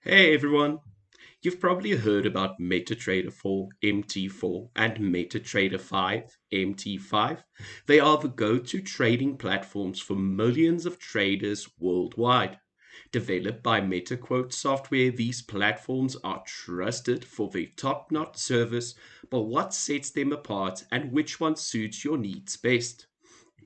Hey everyone! You've probably heard about MetaTrader 4 MT4 and MetaTrader 5 MT5. They are the go-to trading platforms for millions of traders worldwide. Developed by MetaQuotes Software, these platforms are trusted for their top-notch service, but what sets them apart and which one suits your needs best?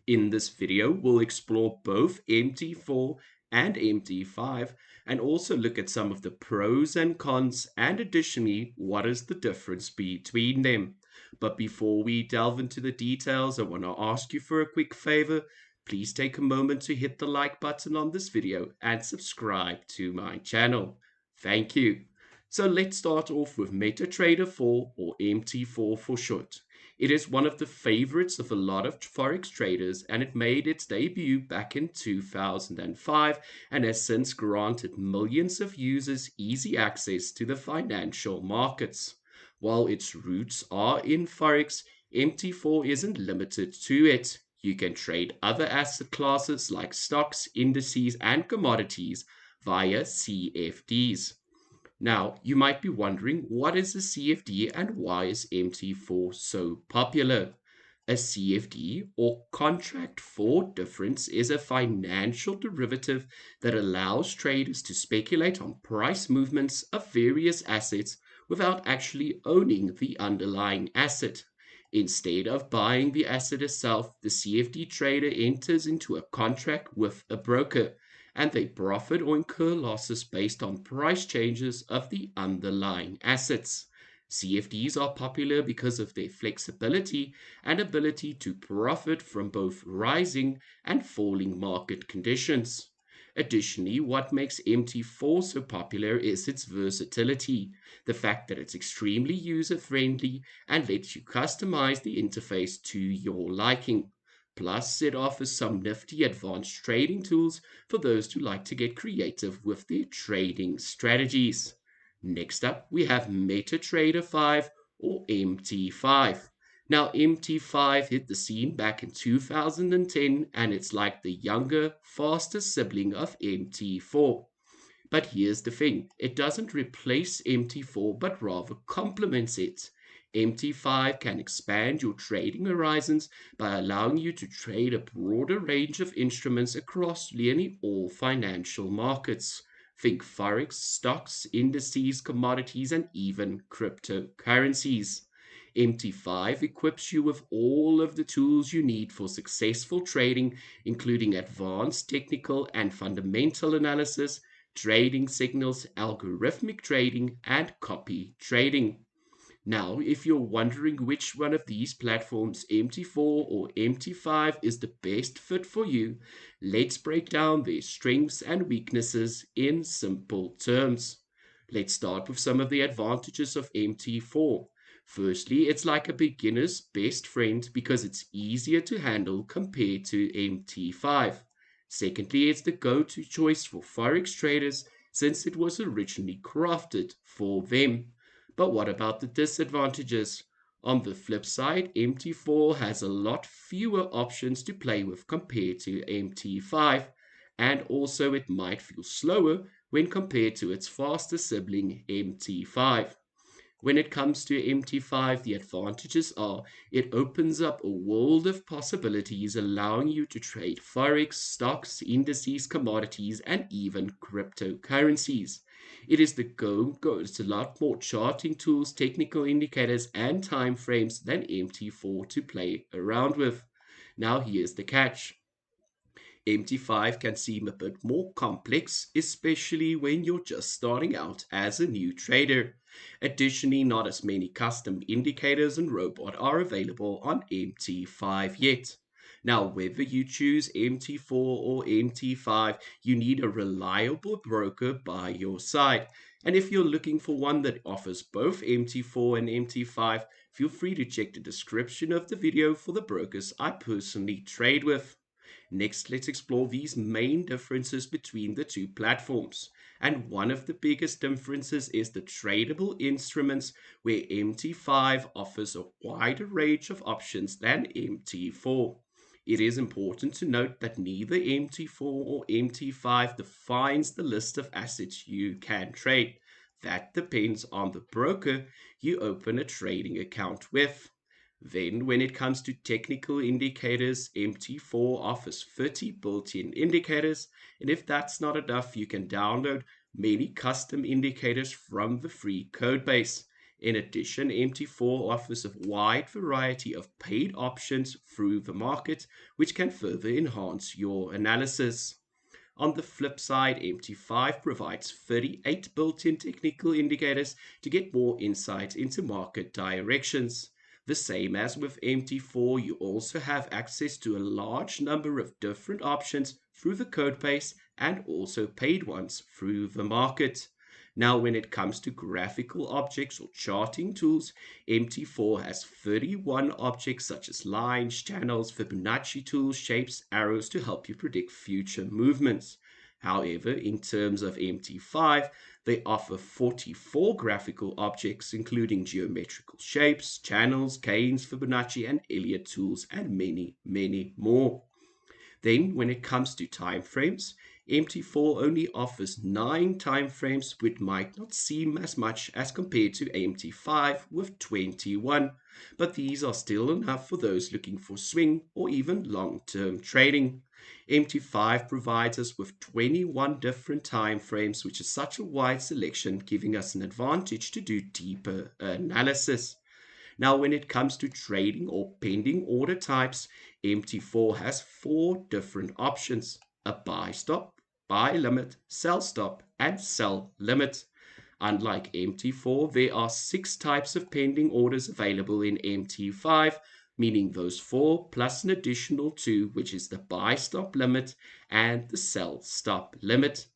In this video, we'll explore both MT4 and MT5 and also look at some of the pros and cons and additionally, what is the difference between them. But before we delve into the details, I want to ask you for a quick favor. Please take a moment to hit the like button on this video and subscribe to my channel. Thank you. So let's start off with MetaTrader 4 or MT4 for short. It is one of the favorites of a lot of Forex traders, and it made its debut back in 2005 and has since granted millions of users easy access to the financial markets. While its roots are in Forex, MT4 isn't limited to it. You can trade other asset classes like stocks, indices, and commodities via CFDs. Now, you might be wondering, what is a CFD and why is MT4 so popular? A CFD, or contract for difference, is a financial derivative that allows traders to speculate on price movements of various assets without actually owning the underlying asset. Instead of buying the asset itself, the CFD trader enters into a contract with a broker, and they profit or incur losses based on price changes of the underlying assets. CFDs are popular because of their flexibility and ability to profit from both rising and falling market conditions. Additionally, what makes MT4 so popular is its versatility, the fact that it's extremely user friendly and lets you customize the interface to your liking. Plus, it offers some nifty advanced trading tools for those who like to get creative with their trading strategies. Next up, we have MetaTrader 5 or MT5. Now, MT5 hit the scene back in 2010 and it's like the younger, faster sibling of MT4. But here's the thing, it doesn't replace MT4 but rather complements it. MT5 can expand your trading horizons by allowing you to trade a broader range of instruments across nearly all financial markets. Think Forex, stocks, indices, commodities, and even cryptocurrencies. MT5 equips you with all of the tools you need for successful trading, including advanced technical and fundamental analysis, trading signals, algorithmic trading, and copy trading. Now, if you're wondering which one of these platforms, MT4 or MT5, is the best fit for you, let's break down their strengths and weaknesses in simple terms. Let's start with some of the advantages of MT4. Firstly, it's like a beginner's best friend because it's easier to handle compared to MT5. Secondly, it's the go-to choice for Forex traders since it was originally crafted for them. But what about the disadvantages? On the flip side, MT4 has a lot fewer options to play with compared to MT5, and also it might feel slower when compared to its faster sibling MT5. When it comes to MT5, the advantages are it opens up a world of possibilities, allowing you to trade Forex, stocks, indices, commodities, and even cryptocurrencies. It is the it's a lot more charting tools, technical indicators, and time frames than MT4 to play around with. Now, here's the catch. MT5 can seem a bit more complex, especially when you're just starting out as a new trader. Additionally, not as many custom indicators and robot are available on MT5 yet. Now, whether you choose MT4 or MT5, you need a reliable broker by your side. And if you're looking for one that offers both MT4 and MT5, feel free to check the description of the video for the brokers I personally trade with. Next, let's explore these main differences between the two platforms. And one of the biggest differences is the tradable instruments, where MT5 offers a wider range of options than MT4. It is important to note that neither MT4 or MT5 defines the list of assets you can trade. That depends on the broker you open a trading account with. Then, when it comes to technical indicators, MT4 offers 30 built in indicators, and if that's not enough, you can download many custom indicators from the free codebase. In addition, MT4 offers a wide variety of paid options through the market, which can further enhance your analysis. On the flip side, MT5 provides 38 built-in technical indicators to get more insight into market directions. The same as with MT4, you also have access to a large number of different options through the codebase and also paid ones through the market. Now, when it comes to graphical objects or charting tools, MT4 has 31 objects such as lines, channels, Fibonacci tools, shapes, arrows to help you predict future movements. However, in terms of MT5, they offer 44 graphical objects, including geometrical shapes, channels, canes, Fibonacci, and Elliott tools, and many, many more. Then, when it comes to time frames, MT4 only offers 9 time frames, which might not seem as much as compared to MT5 with 21, but these are still enough for those looking for swing or even long-term trading. MT5 provides us with 21 different time frames, which is such a wide selection, giving us an advantage to do deeper analysis. Now, when it comes to trading or pending order types, MT4 has 4 different options: a buy stop, buy limit, sell stop, and sell limit. Unlike MT4, there are 6 types of pending orders available in MT5, meaning those 4 plus an additional 2, which is the buy stop limit and the sell stop limit.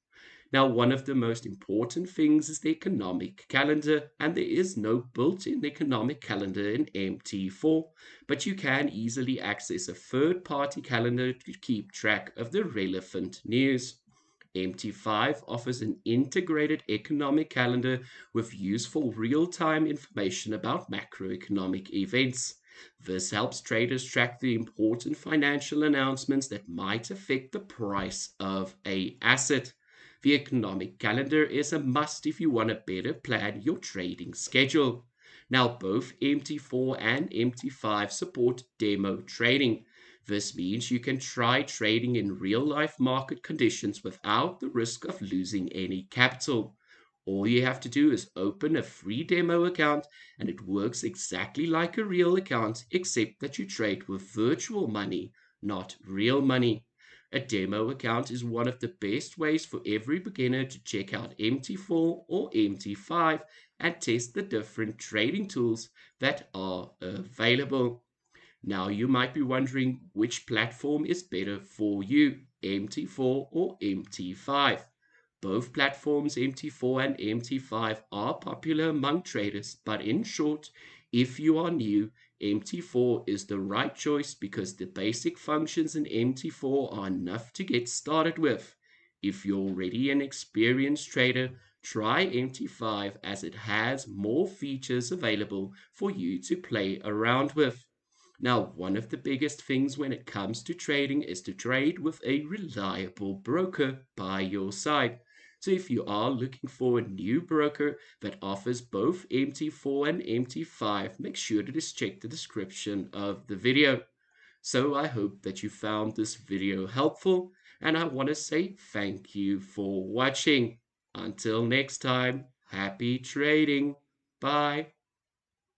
Now, one of the most important things is the economic calendar, and there is no built-in economic calendar in MT4, but you can easily access a third-party calendar to keep track of the relevant news. MT5 offers an integrated economic calendar with useful real-time information about macroeconomic events. This helps traders track the important financial announcements that might affect the price of an asset. The economic calendar is a must if you want to better plan your trading schedule. Now, both MT4 and MT5 support demo trading. This means you can try trading in real life market conditions without the risk of losing any capital. All you have to do is open a free demo account, and it works exactly like a real account, except that you trade with virtual money, not real money. A demo account is one of the best ways for every beginner to check out MT4 or MT5 and test the different trading tools that are available. Now, you might be wondering which platform is better for you, MT4 or MT5. Both platforms, MT4 and MT5, are popular among traders, but in short, if you are new, MT4 is the right choice because the basic functions in MT4 are enough to get started with. If you're already an experienced trader, try MT5 as it has more features available for you to play around with. Now, one of the biggest things when it comes to trading is to trade with a reliable broker by your side. So if you are looking for a new broker that offers both MT4 and MT5, make sure to just check the description of the video. So I hope that you found this video helpful, and I want to say thank you for watching. Until next time, happy trading. Bye.